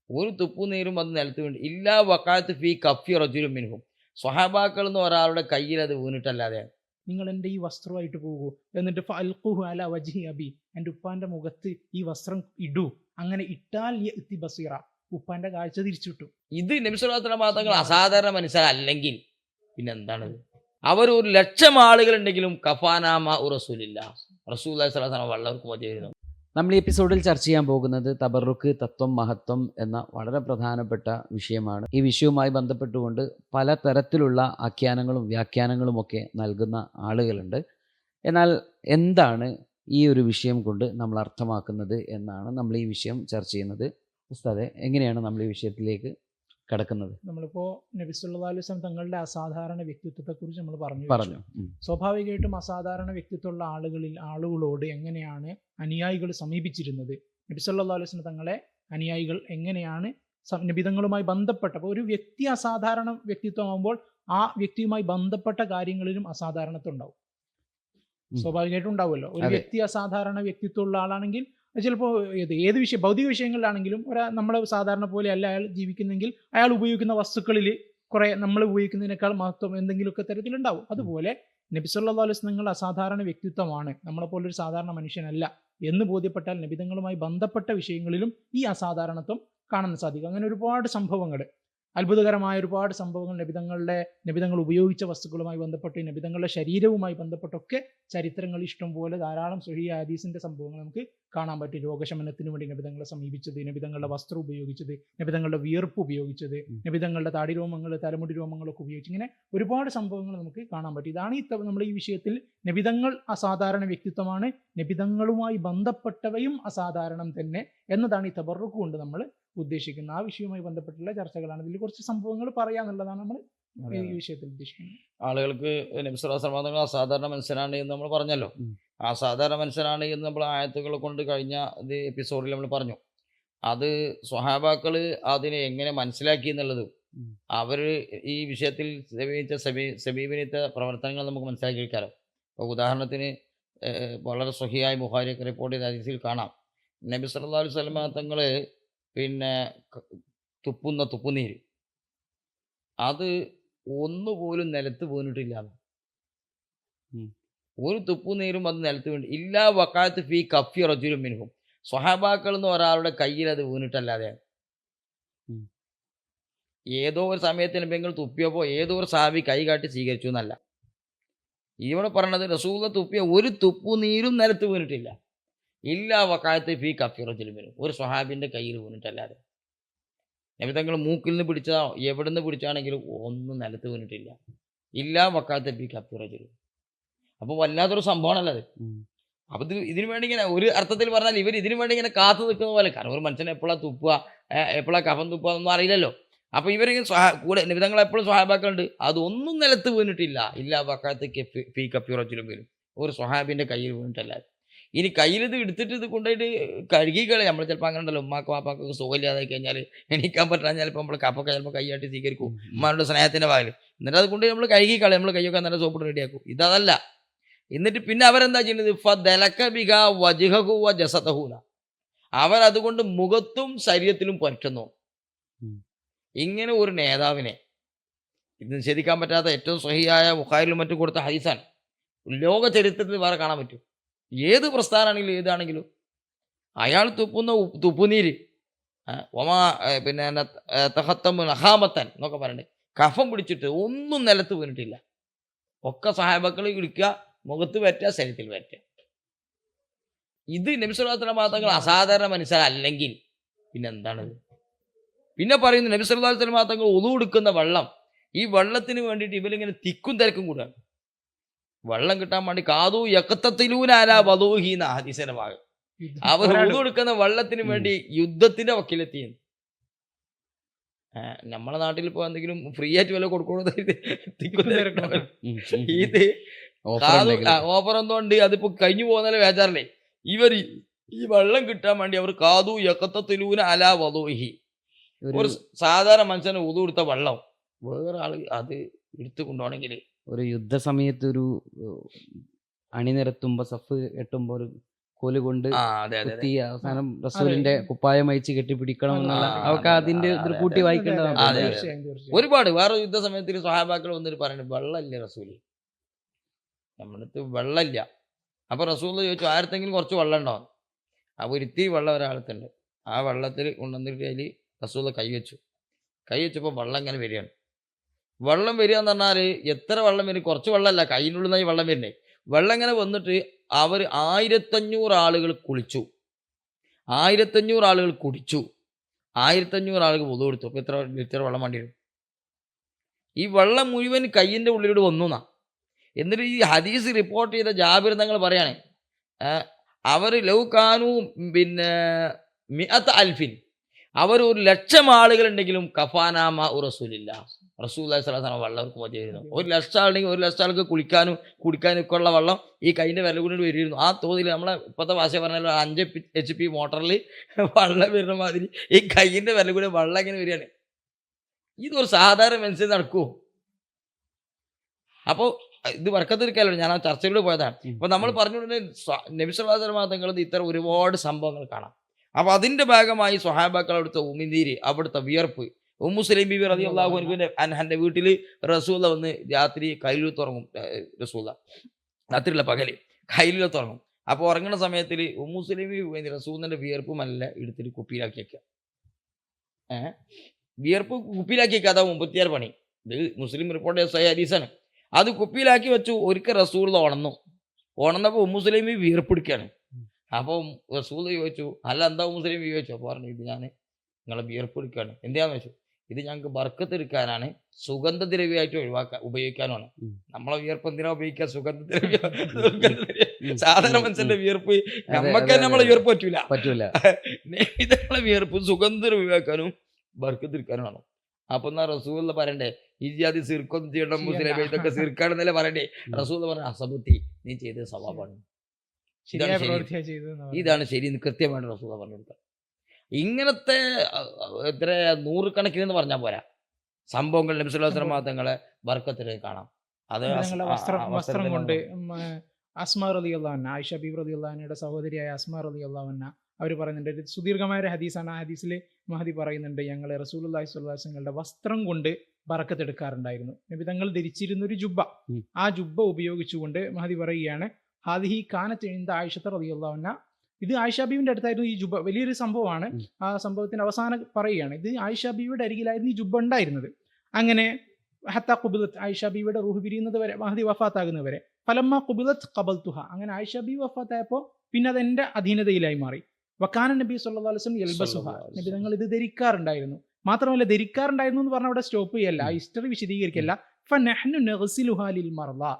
ഒരു തുപ്പുനീരും അത് നിലത്ത് വീണ് ഇല്ലാ വക്കാത്ത് ഫീ കഫി റജുലും മിൻഹും. സ്വഹാബാക്കളിൽ നിന്ന് ഒരാളുടെ കയ്യിൽ അത് വീണിട്ടല്ലാതെ. നിങ്ങൾ എൻ്റെ ഈ വസ്ത്രമായിട്ട് പോകൂ, എന്നിട്ട് ഫഅൽഖുഹു അലാ വജ്ഹി അബി, എൻ്റെ ഉപ്പാന്റെ മുഖത്ത് ഈ വസ്ത്രം ഇടൂ, അങ്ങനെ ഇട്ടാൽ യഅ്തി ബസീറ, ഉപ്പാന്റെ കാഴ്ച തിരിച്ചു കിട്ടും. ഇത് നബി സ്വല്ലല്ലാഹു അലൈഹി വസല്ലം തങ്ങൾ അസാധാരണ മനുഷ്യരല്ലെങ്കിൽ പിന്നെ എന്താണത്? അവർ 1,00,000 ആളുകളുണ്ടെങ്കിലും കഫാനാമ റസൂലില്ല, റസൂലുള്ളാഹി സ്വല്ലല്ലാഹു അലൈഹി വസല്ലം വള്ളവർക്ക് മതിയായിരുന്നു. നമ്മൾ ഈ എപ്പിസോഡിൽ ചർച്ച ചെയ്യാൻ പോകുന്നത് തബറുക്ക്, തത്വം, മഹത്വം എന്ന വളരെ പ്രധാനപ്പെട്ട വിഷയമാണ്. ഈ വിഷയവുമായി ബന്ധപ്പെട്ടുകൊണ്ട് പല തരത്തിലുള്ള ആഖ്യാനങ്ങളും വ്യാഖ്യാനങ്ങളും ഒക്കെ നൽകുന്ന ആളുകളുണ്ട്. എന്നാൽ എന്താണ് ഈ ഒരു വിഷയം കൊണ്ട് നമ്മൾ അർത്ഥമാക്കുന്നത് എന്നാണ് നമ്മൾ ഈ വിഷയം ചർച്ച ചെയ്യുന്നത്. ഉസ്താദെ, എങ്ങനെയാണ് നമ്മൾ ഈ വിഷയത്തിലേക്ക് കടക്കുന്നത്? നമ്മളിപ്പോൾ നബി സല്ലല്ലാഹു അലൈഹി വസല്ലം തങ്ങളുടെ അസാധാരണ വ്യക്തിത്വത്തെക്കുറിച്ച് നമ്മൾ പറഞ്ഞു. സ്വാഭാവികമായിട്ടും അസാധാരണ വ്യക്തിത്വമുള്ള ആളുകളോട് എങ്ങനെയാണ് അനുയായികൾ സമീപിച്ചിരുന്നത്, നബി സല്ലല്ലാഹു അലൈഹി വസല്ലം തങ്ങളെ അനുയായികൾ എങ്ങനെയാണ് നബിതങ്ങളുമായി ബന്ധപ്പെട്ടപ്പോൾ, ഒരു വ്യക്തി അസാധാരണ വ്യക്തിത്വമാകുമ്പോൾ ആ വ്യക്തിയുമായി ബന്ധപ്പെട്ട കാര്യങ്ങളിലും അസാധാരണത്വം ഉണ്ടാവും. സ്വാഭാവികമായിട്ടും ഉണ്ടാവുമല്ലോ. ഒരു വ്യക്തി അസാധാരണ വ്യക്തിത്വമുള്ള ആളാണെങ്കിൽ ചിലപ്പോൾ ഏത് വിഷയം, ഭൗതിക വിഷയങ്ങളിലാണെങ്കിലും നമ്മൾ സാധാരണ പോലെ അല്ല അയാൾ ജീവിക്കുന്നെങ്കിൽ അയാൾ ഉപയോഗിക്കുന്ന വസ്തുക്കളിൽ കുറെ നമ്മൾ ഉപയോഗിക്കുന്നതിനേക്കാൾ മഹത്വം എന്തെങ്കിലുമൊക്കെ തരത്തിലുണ്ടാവും. അതുപോലെ നബി സല്ലല്ലാഹു അലൈഹി വസല്ലം അസാധാരണ വ്യക്തിത്വമാണ്, നമ്മളെപ്പോലൊരു സാധാരണ മനുഷ്യനല്ല എന്ന് ബോധ്യപ്പെട്ടാൽ നബിതങ്ങളുമായി ബന്ധപ്പെട്ട വിഷയങ്ങളിലും ഈ അസാധാരണത്വം കാണാൻ സാധിക്കും. അങ്ങനെ ഒരുപാട് സംഭവങ്ങൾ, അത്ഭുതകരമായ ഒരുപാട് സംഭവങ്ങൾ നബിതങ്ങൾ ഉപയോഗിച്ച വസ്തുക്കളുമായി ബന്ധപ്പെട്ട്, നബിതങ്ങളുടെ ശരീരവുമായി ബന്ധപ്പെട്ടൊക്കെ ചരിത്രങ്ങൾ ഇഷ്ടംപോലെ ധാരാളം സ്വഹീഹ് ഹദീസിന്റെ സംഭവങ്ങൾ നമുക്ക് കാണാൻ പറ്റും. രോഗശമനത്തിന് വേണ്ടി നബിതങ്ങളെ സമീപിച്ചത്, നബിതങ്ങളുടെ വസ്ത്രം ഉപയോഗിച്ചത്, നബിതങ്ങളുടെ വിയർപ്പ് ഉപയോഗിച്ചത്, നബിതങ്ങളുടെ താടി രോമങ്ങൾ, തലമുടി രോമങ്ങളൊക്കെ ഉപയോഗിച്ച്, ഇങ്ങനെ ഒരുപാട് സംഭവങ്ങൾ നമുക്ക് കാണാൻ പറ്റും. ഇതാണ് നമ്മൾ ഈ വിഷയത്തിൽ നബിതങ്ങൾ അസാധാരണ വ്യക്തിത്വമാണ്, നബിതങ്ങളുമായി ബന്ധപ്പെട്ടവയും അസാധാരണം തന്നെ എന്നതാണ് ഈ തബറുക്ക് കൊണ്ട് നമ്മൾ ഉദ്ദേശിക്കുന്നത്. ആ വിഷയവുമായി ബന്ധപ്പെട്ടുള്ള ചർച്ചകളാണ്. ഇതിൽ കുറച്ച് സംഭവങ്ങൾ പറയാന്നുള്ളതാണ് നമ്മൾ ഈ വിഷയത്തിൽ ഉദ്ദേശിക്കുന്നത്. ആളുകൾക്ക് നബി സല്ലല്ലാഹു അലൈഹി വസല്ലം അസാധാരണ മനുഷ്യനാണ് എന്ന് നമ്മൾ പറഞ്ഞല്ലോ. ആ സാധാരണ മനുഷ്യനാണ് എന്ന് നമ്മൾ ആയത്തുകൾ കൊണ്ട് കഴിഞ്ഞ എപ്പിസോഡിൽ നമ്മൾ പറഞ്ഞു. അത് സ്വഹാബാക്കൾ അതിനെ എങ്ങനെ മനസ്സിലാക്കി എന്നുള്ളതും അവർ ഈ വിഷയത്തിൽ സമീപനത്തെ പ്രവർത്തനങ്ങൾ നമുക്ക് മനസ്സിലാക്കി എടുക്കാറ്. ഇപ്പോൾ ഉദാഹരണത്തിന് വളരെ സ്വഹിയായ ബുഖാരിയൊക്കെ റിപ്പോർട്ട് ചെയ്ത ഹദീസിൽ കാണാം, നബി സല്ലല്ലാഹു അലൈഹി വസല്ലം തങ്ങൾ പിന്നെ തുപ്പുന്ന തുപ്പുനീര് അത് ഒന്നുപോലും നിലത്ത് വീണിട്ടില്ല. ഒരു തുപ്പുനീരും അത് നിലത്ത് വീണ് ഇല്ലാ വക്കാത്ത് ഫീ കഫി റജുലും മിൻഹും. സ്വഹാബാക്കളിൽ നിന്ന് ഒരാളുടെ കയ്യിൽ അത് വീണിട്ടല്ലാതെ. ഏതോ ഒരു സമയത്തിന് പെങ്ങൾ തുപ്പിയപ്പോൾ ഏതോ ഒരു സാഹബി കൈ കാട്ടി സ്വീകരിച്ചു എന്നല്ല. ഇവിടെ പറയണത് റസൂലുള്ളാഹി തുപ്പിയ ഒരു തുപ്പുനീരും നിലത്ത് വീണിട്ടില്ല. ഇല്ലാ വക്കാത്ത് ഫീ കഫി റജുലും മിൻഹും. ഒരു സ്വഹാബിൻ്റെ കയ്യിൽ വീണിട്ടല്ലാതെ. നബി തങ്ങൾ മൂക്കിൽ നിന്ന് പിടിച്ചതോ എവിടെ നിന്ന് പിടിച്ചാണെങ്കിലും ഒന്നും നിലത്ത് വീണിട്ടില്ല. ഇല്ലാ വക്കാത്ത് ഫീ കഫി റജുലും. അപ്പോൾ വല്ലാത്തൊരു സംഭവമാണല്ലോ അത്. അപ്പോൾ ഇതിനു വേണ്ടി ഇങ്ങനെ ഒരു അർത്ഥത്തിൽ പറഞ്ഞാൽ ഇവർ ഇതിനു വേണ്ടി ഇങ്ങനെ കാത്തു നിൽക്കുന്ന പോലെ. കാരണം ഒരു മനുഷ്യനെ എപ്പോഴാണ് തുപ്പുക, എപ്പോഴാണ് കഫൻ തുപ്പുക എന്നൊന്നും അറിയില്ലല്ലോ. അപ്പോൾ ഇവരിങ്ങനെ കൂടെ നബിതങ്ങൾ എപ്പോഴും സ്വഹാബാക്കളുണ്ട്, അതൊന്നും നിലത്ത് വീണിട്ടില്ല. ഇല്ലാ വക്കാത്ത് ഫീ കഫി റജുലും മിൻഹും. ഒരു സ്വഹാബിൻ്റെ കയ്യിൽ വീണിട്ടല്ല. ഇനി കയ്യിൽ ഇത് എടുത്തിട്ട് ഇത് കൊണ്ടുപോയിട്ട് കഴുകിക്കളി. നമ്മൾ ചിലപ്പോൾ അങ്ങനെ ഉണ്ടല്ലോ, ഉമ്മാക്ക് വാപ്പാക്കൊക്കെ സുഖമില്ലാതായി കഴിഞ്ഞാൽ എണീക്കാൻ പറ്റാൻ ചിലപ്പോൾ നമ്മൾ കപ്പൊക്കെ ചിലപ്പോൾ കൈയാട്ടി സ്വീകരിക്കും ഉമ്മാരുടെ സ്നേഹത്തിൻ്റെ ഭാഗം. എന്നിട്ട് അത് കൊണ്ട് നമ്മൾ കഴുകിക്കളി, നമ്മൾ കൈയൊക്കെ നല്ല സോപ്പിട്ട് റെഡിയാക്കും. ഇതല്ല. എന്നിട്ട് പിന്നെ അവരെന്താ ചെയ്യുന്നത്? അവരതുകൊണ്ട് മുഖത്തും ശരീരത്തിലും പറ്റുന്നു. ഇങ്ങനെ ഒരു നേതാവിനെ, ഇത് നിഷേധിക്കാൻ പറ്റാത്ത ഏറ്റവും സ്വഹീഹായ ബുഖാരിയിലും മറ്റും കൊടുത്ത ഹദീസാണ്. ലോക ചരിത്രത്തിൽ വേറെ കാണാൻ പറ്റും. ഏത് പ്രസ്ഥാനാണെങ്കിലും ഏതാണെങ്കിലും അയാൾ തുപ്പുന്ന തുപ്പുനീര് പിന്നെ നഹാമത്തൻ എന്നൊക്കെ പറയണ്ടേ, കഫം പിടിച്ചിട്ട് ഒന്നും നിലത്ത് വീണിട്ടില്ല. ഒക്കെ സഹാബക്കൾ ഇടിക്കുക, മുഖത്ത് പറ്റുക, ശരീരത്തിൽ പറ്റുക. ഇത് നബി സല്ലല്ലാഹു അലൈഹി വസല്ലം തങ്ങൾ അസാധാരണ മനുഷ്യരല്ലെങ്കിൽ പിന്നെ എന്താണത്? പിന്നെ പറയുന്നു നബി സല്ലല്ലാഹു അലൈഹി വസല്ലം തങ്ങൾ ഉളു എടുക്കുന്ന വെള്ളം, ഈ വെള്ളത്തിന് വേണ്ടിയിട്ട് ഇവരിങ്ങനെ തിക്കും തിരക്കും കൂടാണ്. വെള്ളം കിട്ടാൻ വേണ്ടി കാതു യക്കത്തത്തിലൂനാല വധൂഹീന ഹദീസിന്റെ ഭാഗം. അവർ ഉളു എടുക്കുന്ന വെള്ളത്തിന് വേണ്ടി യുദ്ധത്തിന്റെ വക്കിലെത്തിയെന്ന്. നമ്മളെ നാട്ടിൽ ഇപ്പോൾ എന്തെങ്കിലും ഫ്രീ ആയിട്ട് വല്ല കൊടുക്കണത് ഇത് ഓഫർ എന്തുകൊണ്ട് അതിപ്പോ കഴിഞ്ഞു പോകുന്നല്ലേ വേചാറില്ലേ. ഇവർ ഈ വെള്ളം കിട്ടാൻ വേണ്ടി അവർ കാതു യക്കത്തത്തിലൂന അലാ വധൂഹി, ഒരു സാധാരണ മനുഷ്യന് ഉളു എടുത്ത വെള്ളം വേറെ ആള് അത് എടുത്തു കൊണ്ടുപോകണമെങ്കിൽ, ഒരു യുദ്ധസമയത്ത് ഒരു അണിനിരത്തുമ്പോൾ സഫ് കെട്ടുമ്പോൾ ഒരു കോല് കൊണ്ട് അതെ അതെ കുത്തി അവസാനം റസൂലിന്റെ കുപ്പായം അയച്ച് കെട്ടിപ്പിടിക്കണം എന്നുള്ള അവർക്ക് അതിന്റെ ഇതിൽ കൂട്ടി വായിക്കേണ്ടതാണ്. അതെ, അതെ. തീർച്ചയായും ഒരുപാട് വേറെ യുദ്ധ സമയത്തിൽ സ്വഹാബാക്കൾ വന്നിട്ട് പറയുന്നത് വെള്ളമില്ല റസൂല്, നമ്മളടുത്ത് വെള്ളമില്ല. അപ്പൊ റസൂൽ ചോദിച്ചു ആരത്തെങ്കിലും കുറച്ച് വെള്ളം ഉണ്ടോ? അപ്പോൾ ഇത്തിരി വെള്ളം ഒരാളത്തുണ്ട്. ആ വെള്ളത്തിൽ കൊണ്ടുവന്നിട്ട് അതിൽ റസൂൽ കൈവച്ചു. കൈവച്ചപ്പോൾ വെള്ളം ഇങ്ങനെ വരികയാണ്. വെള്ളം വരിക എന്ന് പറഞ്ഞാൽ എത്ര വെള്ളം വരും? കുറച്ച് വെള്ളമല്ല, കയ്യിനുള്ളിൽ നിന്ന് ഈ വെള്ളം വരുന്നേ. വെള്ളം ഇങ്ങനെ വന്നിട്ട് അവർ 1500 ആളുകൾ കുളിച്ചു, 1500 ആളുകൾ കുടിച്ചു, 1500 ആളുകൾ വുളു എടുത്തു. അപ്പോൾ എത്ര ലിറ്റർ വെള്ളം വേണ്ടി വരും? ഈ വെള്ളം മുഴുവൻ കയ്യിൻ്റെ ഉള്ളിലൂടെ വന്നു എന്നാ. എന്നിട്ട് ഈ ഹദീസ് റിപ്പോർട്ട് ചെയ്ത ജാബിർ തങ്ങൾ പറയാണ്, അവർ ലൗകാനു പിന്നെ മിഅത്ത് അൽഫിൻ, അവർ 1,00,000 ആളുകളുണ്ടെങ്കിലും കഫാനാമ റസൂലില്ല, റസൂലുള്ളാഹി സ്വല്ലല്ലാഹു അലൈഹി വസല്ലം വെള്ളം അവർക്ക് മതിയായിരുന്നു. 1,00,000 ആളുണ്ടെങ്കിൽ 1,00,000 ആൾക്ക് കുളിക്കാനും കുടിക്കാനും ഒക്കെ ഉള്ള വെള്ളം ഈ കൈൻ്റെ വിരൽ കൊണ്ട് വരിയിരുന്നു. ആ തോതിൽ നമ്മളെ ഇപ്പോഴത്തെ ഭാഷ പറഞ്ഞാൽ 5 HP മോട്ടറിൽ വെള്ളം വരുന്ന മാതിരി ഈ കൈയിൻ്റെ വിരൽ കൂടെ വെള്ളം ഇങ്ങനെ വരികയാണ്. ഇതൊരു സാധാരണ മനുഷ്യൻ നടക്കുമോ? അപ്പോൾ ഇത് വർക്കത്തിരിക്കാമല്ലോ, ഞാൻ ആ ചർച്ചയിലൂടെ പോയതാണ്. അപ്പോൾ നമ്മൾ പറഞ്ഞുകൊണ്ട് നബി സല്ലല്ലാഹു അലൈഹി വസല്ലം തങ്ങളിൽ ഇത്തരം ഒരുപാട് സംഭവങ്ങൾ കാണാം. അപ്പോൾ അതിൻ്റെ ഭാഗമായി സ്വഹാബാക്കൾ അവിടുത്തെ ഉമിനീര്, അവിടുത്തെ വിയർപ്പ്. ഉമ്മു സുലൈം ബിബി റളിയല്ലാഹു അൻഹയുടെ വീട്ടിൽ റസൂല വന്ന് രാത്രി കൈലൂത്തുറങ്ങും. റസൂല രാത്രിയില്ല പകല് കൈലൂത്തുറങ്ങും. അപ്പോൾ ഉറങ്ങുന്ന സമയത്തിൽ ഉമ്മു സുലൈം ബിബി റസൂലിൻ്റെ വിയർപ്പ് നല്ല എടുത്തിട്ട് കുപ്പിയിലാക്കി വയ്ക്കുക. വിയർപ്പ് കുപ്പിയിലാക്കി വയ്ക്കുക, അതാ 36 പണി. ഇത് മുസ്ലിം റിപ്പോർട്ട് ചെയ്ത സഹീഹ് ഹദീസാണ്. അത് കുപ്പിയിലാക്കി വെച്ചു. ഒരിക്കൽ റസൂൽ ഉണന്നപ്പോൾ ഉമ്മു സുലൈം ബിബി വിയർപ്പെടുക്കുകയാണ്. അപ്പോൾ റസൂൽ ചോദിച്ചു, അല്ല എന്താ ഉമ്മു സുലൈം ബിബി ചോദിച്ചു? അപ്പോൾ പറഞ്ഞു, ഇത് ഞാൻ നിങ്ങളെ വിയർപ്പെടുക്കുകയാണ്. എന്താണെന്ന് വെച്ചു, ഇത് ഞങ്ങൾക്ക് ബർക്കത്തെടുക്കാനാണ്, സുഗന്ധദ്രവ്യമായിട്ട് ഉപയോഗിക്കാനാണ്. നമ്മളെ വിയർപ്പ് എന്തിനാ ഉപയോഗിക്കുക? സുഗന്ധദ്രവ്യം. സാധാരണ മനുഷ്യന്റെ വിയർപ്പ് നമുക്ക് നമ്മളെ വിയർപ്പ് പറ്റൂല. നമ്മളെ വിയർപ്പ് സുഗന്ധദ്രവ്യമാക്കാനും ബർക്കത്തെടുക്കാനുമാണ്. അപ്പൊ എന്നാ റസൂൽ പറയണ്ടേ, ഈ ജാതി സിർക്കൊന്നും ചെയ്യണം മുസ്ലിം, ഇതൊക്കെ സിർക്കാണെന്നല്ലേ പറയണ്ടേ? റസൂൽ പറഞ്ഞ അസബത്തി, നീ ചെയ്തത് സവാബാണ്, ഇതാണ് ശരി എന്ന് കൃത്യമായിട്ട് റസൂൽ പറഞ്ഞു കൊടുക്കുക. ഇങ്ങനത്തെ എത്ര 100 കണക്കിനെന്ന് പറഞ്ഞാൽ പോരാ സംഭവങ്ങൾ നബി സല്ലല്ലാഹു അലൈഹി വസല്ലം തങ്ങളെ ബർക്കത്തിൽ കാണാം. അത് വസ്ത്രം കൊണ്ട് അസ്മാ റളിയല്ലാഹു അൻഹ, ആയിഷ ബീവി റളിയല്ലാഹു അൻഹയുടെ സഹോദരിയായ അസ്മാ റളിയല്ലാഹു അൻഹ അവർ പറയുന്നുണ്ട്, ഒരു സുദീർഘമായ ഒരു ഹദീസാണ്. ആ ഹദീസിൽ മഹദി പറയുന്നുണ്ട്, ഞങ്ങൾ റസൂലുള്ളാഹി സ്വല്ലല്ലാഹു അലൈഹി വസല്ലമയുടെ വസ്ത്രം കൊണ്ട് ബറക്കത്തെടുക്കാറുണ്ടായിരുന്നു. നബി തങ്ങൾ ധരിച്ചിരുന്നൊരു ജുബ്ബ, ആ ജുബ്ബ ഉപയോഗിച്ചുകൊണ്ട് മഹദി പറയുകയാണ്, ഹാദിഹി കാനത്ത് ഇൻദ ആയിഷത്ത റളിയല്ലാഹു അൻഹ, ഇത് ആയിഷ ബീവിന്റെ അടുത്തായിരുന്നു ഈ ജുബ്ബ. വലിയൊരു സംഭവമാണ്. ആ സംഭവത്തിന്റെ അവസാനം പറയുകയാണ്, ഇത് ആയിഷ ബീവിയുടെ അരികിലായിരുന്നു ഈ ജുബ്ബ ഉണ്ടായിരുന്നത്. അങ്ങനെ ഹത്ത ഖുബിലത്ത്, ആയിഷ ബീവിയുടെ റൂഹ് പിരിയുന്നത് വരെ, മഹദി വഫാത്താകുന്നത് വരെ. ഫലമ്മ ഖുബിലത്ത് ഖബൽതുഹ, അങ്ങനെ ആയിഷ ബീവി വഫാത്തായപ്പോൾ പിന്നെ അത് എൻ്റെ അധീനതയിലായി മാറി. വക്കാന നബി സല്ലല്ലാഹു അലൈഹി വസല്ലം യൽബസുഹ, നബി തങ്ങൾ ഇത് ധരിക്കാറുണ്ടായിരുന്നു. മാത്രമല്ല ധരിക്കാറുണ്ടായിരുന്നു എന്ന് പറഞ്ഞാൽ അവിടെ സ്റ്റോപ്പ് ചെയ്യല്ല, ഹിസ്റ്ററി വിശദീകരിക്കല്ല. ഫനഹ്നു നഗ്സിലുഹാ ലിൽ മർദാ,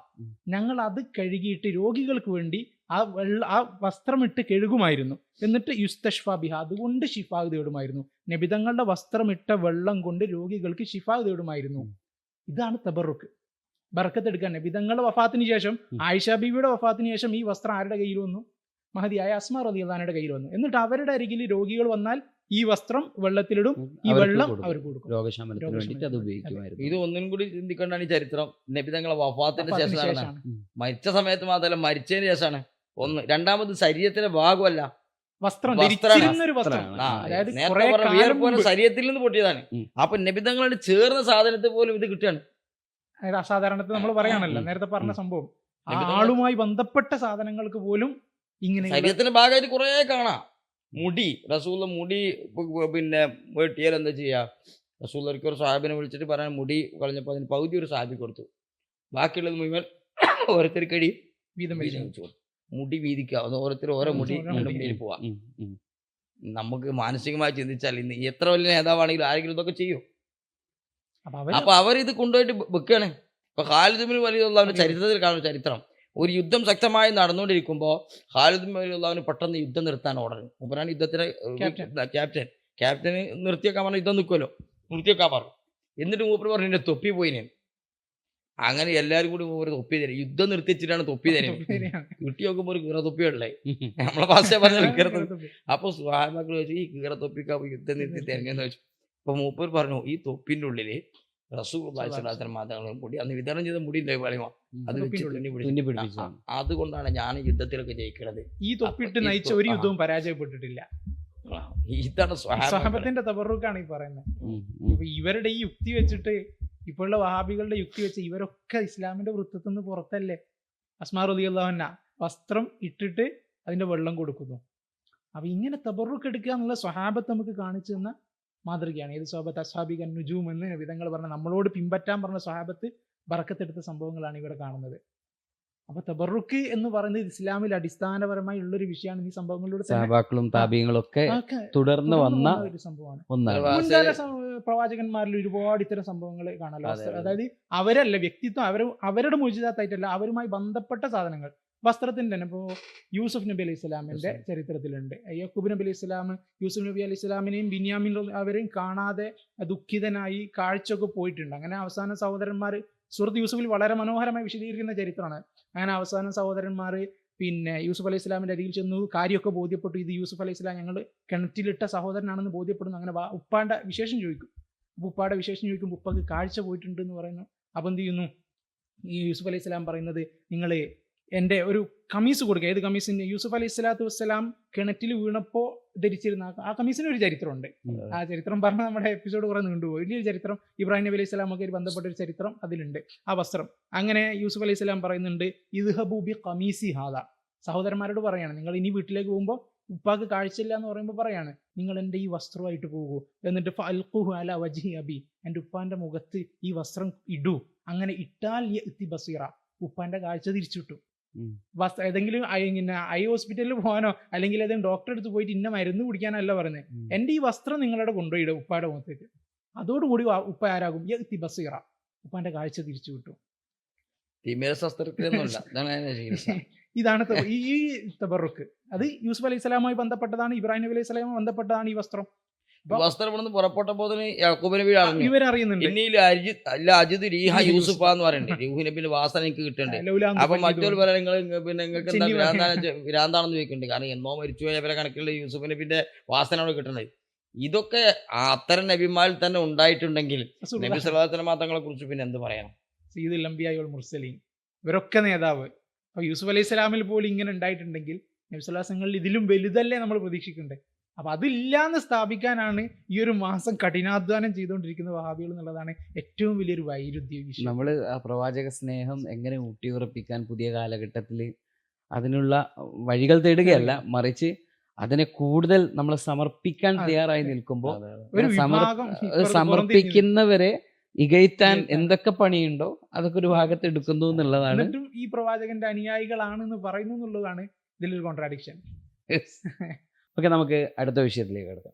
ഞങ്ങൾ അത് കഴുകിയിട്ട് രോഗികൾക്ക് വേണ്ടി ആ വസ്ത്രമിട്ട് കഴുകുമായിരുന്നു. എന്നിട്ട് യുസ്തഷ്ഫ ബിഹ, അതുകൊണ്ട് ഷിഫാ തേടുമായിരുന്നു. നബിതങ്ങളുടെ വസ്ത്രമിട്ട വെള്ളം കൊണ്ട് രോഗികൾക്ക് ഷിഫാ തേടുമായിരുന്നു. ഇതാണ് തബറുക്ക്, ബർക്കത്തെടുക്കാൻ. നബിതങ്ങളുടെ വഫാത്തിന് ശേഷം, ആയിഷ ബീവിയുടെ വഫാത്തിന് ശേഷം ഈ വസ്ത്രം ആരുടെ കയ്യിൽ വന്നു? മഹദിയായ അസ്മാ റളിയല്ലാഹു അൻഹയുടെ കയ്യിൽ വന്നു. എന്നിട്ട് അവരുടെ അരികിൽ രോഗികൾ വന്നാൽ ഈ വസ്ത്രം വെള്ളത്തിലിടും, ഈ വെള്ളം അവർക്ക് കൊടുക്കും, രോഗശമനത്തിന് വേണ്ടിയിട്ട് അത് ഉപയോഗിക്കുമായിരുന്നു. ഇത് ഒന്നും കൂടി ചിന്തിക്കേണ്ടാണ് ഈ ചരിത്രം. നബി തങ്ങളെ വഫാത്തിന്റെ ശേഷമാണ്, മരിച്ച സമയത്ത് മാത്രമല്ല മരിച്ചതിന് ശേഷമാണ്. ഒന്ന്, രണ്ടാമത് ശരീരത്തിന്റെ ഭാഗമല്ല, വസ്ത്രം, ശരീരത്തിൽ നിന്ന് പൊട്ടിയതാണ്. അപ്പൊ നബി തങ്ങളോട് ചേർന്ന സാധനത്തെ പോലും ഇത് കിട്ടുകയാണ്. അസാധാരണത്തെ നമ്മൾ പറയാനല്ല, നേരത്തെ പറഞ്ഞ സംഭവം, ആളുമായി ബന്ധപ്പെട്ട സാധനങ്ങൾക്ക് പോലും ഇങ്ങനെ ശരീരത്തിന്റെ ഭാഗമായിട്ട് കുറെ കാണാം. മുടി, റസൂലുള്ള മുടി പിന്നെ വെട്ടിയാൽ എന്താ ചെയ്യാ? റസൂൽ ഒരിക്കൽ ഒരു സാഹിബിനെ വിളിച്ചിട്ട് പറയാൻ, മുടി കളഞ്ഞപ്പോൾ അതിന് പകുതി ഒരു സാഹിബിക്ക് കൊടുത്തു, ബാക്കിയുള്ളത് മുഴുവൻ ഓരോരുത്തർക്കടി വീതം വെച്ചു കൊടുത്തു. മുടി വീതിക്കുക, ഓരോരുത്തർ ഓരോ മുടി മുടിയിൽ പോവാ. നമുക്ക് മാനസികമായി ചിന്തിച്ചാൽ ഇന്ന് എത്ര വലിയ നേതാവാണെങ്കിലും ആരെങ്കിലും ഇതൊക്കെ ചെയ്യും. അപ്പൊ അവരിത് കൊണ്ടുപോയിട്ട് വെക്കുകയാണ്. ഇപ്പൊ ഖാലിദ് ബിൻ വലീദ് റളിയല്ലാഹുവിന്റെ ചരിത്രത്തിൽ കാണുന്ന ചരിത്രം, ഒരു യുദ്ധം ശക്തമായി നടന്നുകൊണ്ടിരിക്കുമ്പോൾ ഖാലിദ് ബിൻ വലീദ് റളിയല്ലാഹുവിന് പെട്ടെന്ന് യുദ്ധം നിർത്താൻ ഓർഡർ. മൂപ്പരാണ് യുദ്ധത്തിന് ക്യാപ്റ്റന് നിർത്തിയേക്കാൻ പറഞ്ഞ യുദ്ധം നിൽക്കുമല്ലോ, നിർത്തിയേക്കാൻ പറഞ്ഞു. എന്നിട്ട് മൂപ്പർ പറഞ്ഞു, എന്റെ തൊപ്പി പോയിന്. അങ്ങനെ എല്ലാവരും കൂടി മൂപ്പര് തൊപ്പി തരും, യുദ്ധം നിർത്തിച്ചിട്ടാണ് തൊപ്പി തരുന്നത്. കിട്ടി നോക്കുമ്പോൾ ഒരു കീറ തൊപ്പിയുള്ളേ, നമ്മളെ ഭാഷ പറഞ്ഞ കീറ തൊപ്പി. അപ്പൊ സ്വഹാബാക്കൾ ചോദിച്ചു, ഈ കീറ തൊപ്പിക്കാ യുദ്ധം നിർത്തി തരുന്നതെന്ന് ചോദിച്ചു. അപ്പൊ മൂപ്പർ പറഞ്ഞു, ഈ തൊപ്പിന്റെ ഉള്ളില് റസൂലുള്ളാഹി സ്വല്ലല്ലാഹു അലൈഹി വസല്ലം മുടി, അന്ന് വിതരണം ചെയ്ത മുടി ഉണ്ടായി, വളയുമോ, അത് വെച്ച് തൊപ്പിൻ്റെ തുന്നി തുന്നി പിടിച്ചു. പിടിപ്പിച്ചതാണ്. അതുകൊണ്ടാണ് ഞാൻ യുദ്ധത്തിലൊക്കെ ജയിക്കുന്നത്. ഈ തൊപ്പിട്ട് ഈ നയിച്ച ഒരു യുദ്ധവും പരാജയപ്പെട്ടിട്ടില്ല. ഇതാണ് സ്വഹാബത്ത്. സ്വഹാബത്തിന്റെ തബറുക്കാണ് ഈ പറയുന്നത്. ഉം, ഇപ്പൊ ഇവരുടെ ഈ യുക്തി വെച്ചിട്ട്, ഇപ്പോഴുള്ള വഹാബികളുടെ യുക്തി വെച്ച് ഇവരൊക്കെ ഇസ്ലാമിന്റെ വൃത്തത്തിൽ നിന്ന് പുറത്തല്ലേ. അസ്മാ റളിയല്ലാഹു അൻഹ വസ്ത്രം ഇട്ടിട്ട് അതിന്റെ വെള്ളം കൊടുക്കുന്നു. അപ്പൊ ഇങ്ങനെ തബറുക്ക് എടുക്കുക എന്നുള്ള സ്വഹാബത്ത് നമുക്ക് കാണിച്ചു തന്ന മാതൃകയാണ്. ഏത് സ്വഹാബത്ത്? അസ്ഹാബിക നുജൂം എന്ന് നബിതങ്ങൾ പറഞ്ഞ, നമ്മളോട് പിൻപറ്റാൻ പറഞ്ഞ സ്വഹാബത്ത് ബറക്കത്തെടുത്ത സംഭവങ്ങളാണ് ഇവിടെ കാണുന്നത്. അപ്പൊ തബറുക്ക് എന്ന് പറയുന്നത് ഇസ്ലാമിൽ അടിസ്ഥാനപരമായി ഉള്ളൊരു വിഷയമാണ്. ഈ സംഭവങ്ങളിലൂടെ തന്നെ സഹാബാക്കളും താബീങ്ങളും ഒക്കെ ഒക്കെ തുടർന്ന് വന്ന ഒരു സംഭവമാണ്. ഒന്നാണ്. മുൻകാല പ്രവാചകന്മാരിൽ ഒരുപാട് ഇത്തരം സംഭവങ്ങൾ കാണാലോ. അതായത് അവരല്ല വ്യക്തിത്വം, അവരുടെ മുജിദാത്തായിട്ടല്ല, അവരുമായി ബന്ധപ്പെട്ട സാധനങ്ങൾ. വസ്ത്രത്തിന്റെ തന്നെ ഇപ്പോൾ യൂസുഫ് നബി അലൈഹി ഇസ്ലാമിന്റെ ചരിത്രത്തിലുണ്ട്. യക്കൂബ് നബി അലൈഹി ഇസ്ലാം യൂസുഫ് നബി അലൈഹി ഇസ്ലാമിനെയും ബിന്യാമിൻ അവരെയും കാണാതെ ദുഃഖിതനായി കാഴ്ചയൊക്കെ പോയിട്ടുണ്ട്. അങ്ങനെ അവസാന സഹോദരന്മാർ സൂറത്ത് യൂസുഫിൽ വളരെ മനോഹരമായി വിശദീകരിക്കുന്ന ചരിത്രമാണ്. അങ്ങനെ അവസാന സഹോദരന്മാർ പിന്നെ യൂസുഫ് അലൈഹി ഇസ്ലാമിന്റെ അരികിൽ ചെന്നു, കാര്യമൊക്കെ ബോധ്യപ്പെട്ടു. ഇത് യൂസുഫ് അലൈഹി ഇസ്ലാം ഞങ്ങൾ കിണറ്റിലിട്ട സഹോദരനാണെന്ന് ബോധ്യപ്പെടുന്നു. അങ്ങനെ ഉപ്പാന്റെ വിശേഷം ചോദിക്കും. ഉപ്പാടെ വിശേഷം ചോദിക്കുമ്പോൾ ഉപ്പക്ക് കാഴ്ച പോയിട്ടുണ്ട് എന്ന് പറയുന്നു. അപ്പം എന്ത് ചെയ്യുന്നു? ഈ യൂസുഫ് അലൈഹി ഇസ്ലാം പറയുന്നത്, നിങ്ങൾ എൻ്റെ ഒരു കമീസ് കൊടുക്കുക. ഏത് കമീസിന്? യൂസുഫ് അലൈഹി സ്വലാത്തു വസ്സലാം കിണറ്റിൽ വീണപ്പോൾ ധരിച്ചിരുന്ന ആ കമീസിന് ഒരു ചരിത്രമുണ്ട്. ആ ചരിത്രം പറഞ്ഞാൽ നമ്മുടെ എപ്പിസോഡ് കുറെ നീണ്ടുപോയി. വലിയൊരു ചരിത്രം, ഇബ്രാഹിം നബി അലൈഹി സ്വലാമൊക്കെ ബന്ധപ്പെട്ട ഒരു ചരിത്രം അതിലുണ്ട്. ആ വസ്ത്രം അങ്ങനെ യൂസുഫ് അലൈഹി സ്വലാം പറയുന്നുണ്ട്, ഇദ്ഹബൂ ബി ഖമീസി ഹാദ. സഹോദരന്മാരോട് പറയാണ്, നിങ്ങൾ ഇനി വീട്ടിലേക്ക് പോകുമ്പോൾ ഉപ്പാക്ക് കാഴ്ചയില്ല എന്ന് പറയുമ്പോൾ പറയാണ്, നിങ്ങൾ എൻ്റെ ഈ വസ്ത്രമായിട്ട് പോകൂ, എന്നിട്ട് ഫൽഖുഹു അല വജ്ഹി അബി, എൻ്റെ ഉപ്പാന്റെ മുഖത്ത് ഈ വസ്ത്രം ഇടൂ. അങ്ങനെ ഇട്ടാൽ യഅ്തി ബസീറ, ഉപ്പാന്റെ കാഴ്ച തിരിച്ചിട്ടു. ഏതെങ്കിലും ഐ ഹോസ്പിറ്റലിൽ പോകാനോ അല്ലെങ്കിൽ ഏതെങ്കിലും ഡോക്ടറെ അടുത്ത് പോയിട്ട് ഇന്ന മരുന്ന് കുടിക്കാനല്ല പറയുന്നത്. എൻ്റെ ഈ വസ്ത്രം നിങ്ങളുടെ കൊണ്ടുപോയിടും ഉപ്പായുടെ മുഖത്തേക്ക്. അതോടുകൂടി ഉപ്പ ആരാകും? യഅ്തി ബസീറ, ഉപ്പാന്റെ കാഴ്ച തിരിച്ചു കിട്ടും. ഇതാണ് ഈ തബറുക്ക്. അത് യൂസുഫ് അലൈഹി സ്വലാമുമായി ബന്ധപ്പെട്ടതാണ്, ഇബ്രാഹിം നബി അലൈഹി സ്വലാമുമായി ബന്ധപ്പെട്ടതാണ് ഈ വസ്ത്രം. വസ്ത്രം ഇവിടുന്ന് പുറപ്പെട്ടപ്പോൾ യാക്കൂബ് നബി ഇവരറിയുന്നുണ്ട്. യൂസുഫ് എന്ന് പറയുന്നുണ്ട്, യൂഹ് നബിന്റെ വാസന എനിക്ക് കിട്ടുന്നുണ്ട്. അപ്പൊ മറ്റൊരു പറയാൻ പിന്നെ നിങ്ങൾക്ക് എന്താ ഭ്രാന്താണെന്ന് ചോദിക്കുന്നുണ്ട്. കാരണം എന്നോ മരിച്ചു പോയവരെ കണക്കുള്ള യൂസുഫ് നബിന്റെ വാസന അവിടെ കിട്ടുന്നത്. ഇതൊക്കെ അത്തരം നബിമാരിൽ തന്നെ ഉണ്ടായിട്ടുണ്ടെങ്കിൽ നബി സല്ലല്ലാഹു അലൈഹി വസല്ലം തങ്ങളെ കുറിച്ച് പിന്നെ എന്ത് പറയാം? സയ്യിദുൽ അംബിയാ വൽ മുർസലീൻ, ഇവരൊക്കെ നേതാവ്. അപ്പൊ യൂസുഫ് അലൈഹി സ്വലാമിൽ പോലും ഇങ്ങനെ ഉണ്ടായിട്ടുണ്ടെങ്കിൽ നബി സല്ലല്ലാഹു അലൈഹി വസല്ലം ഇതിലും വലുതല്ലേ നമ്മൾ പ്രതീക്ഷിക്കണ്ടേ? അപ്പൊ അതില്ലാന്ന് സ്ഥാപിക്കാനാണ് ഈ ഒരു മാസം കഠിനാധ്വാനം ചെയ്തുകൊണ്ടിരിക്കുന്ന വഹാബികൾ എന്നുള്ളതാണ് ഏറ്റവും വലിയൊരു വൈരുദ്ധ്യ വിഷയം. നമ്മൾ ആ പ്രവാചക സ്നേഹം എങ്ങനെ ഊട്ടിയുറപ്പിക്കാൻ പുതിയ കാലഘട്ടത്തിൽ അതിനുള്ള വഴികൾ തേടുകയല്ല, മറിച്ച് അതിനെ കൂടുതൽ നമ്മൾ സമർപ്പിക്കാൻ തയ്യാറായി നിൽക്കുമ്പോൾ സമർപ്പിക്കുന്നവരെ ഇകഴ്ത്താൻ എന്തൊക്കെ പണിയുണ്ടോ അതൊക്കെ ഒരു ഭാഗത്ത് എടുക്കുന്നു എന്നുള്ളതാണ്. ഈ പ്രവാചകന്റെ അനുയായികളാണെന്ന് പറയുന്നു എന്നുള്ളതാണ് ഇതിലൊരു കോൺട്രാഡിക്ഷൻ. ഓക്കെ, നമുക്ക് അടുത്ത വിഷയത്തിലേക്ക് കിടക്കാം.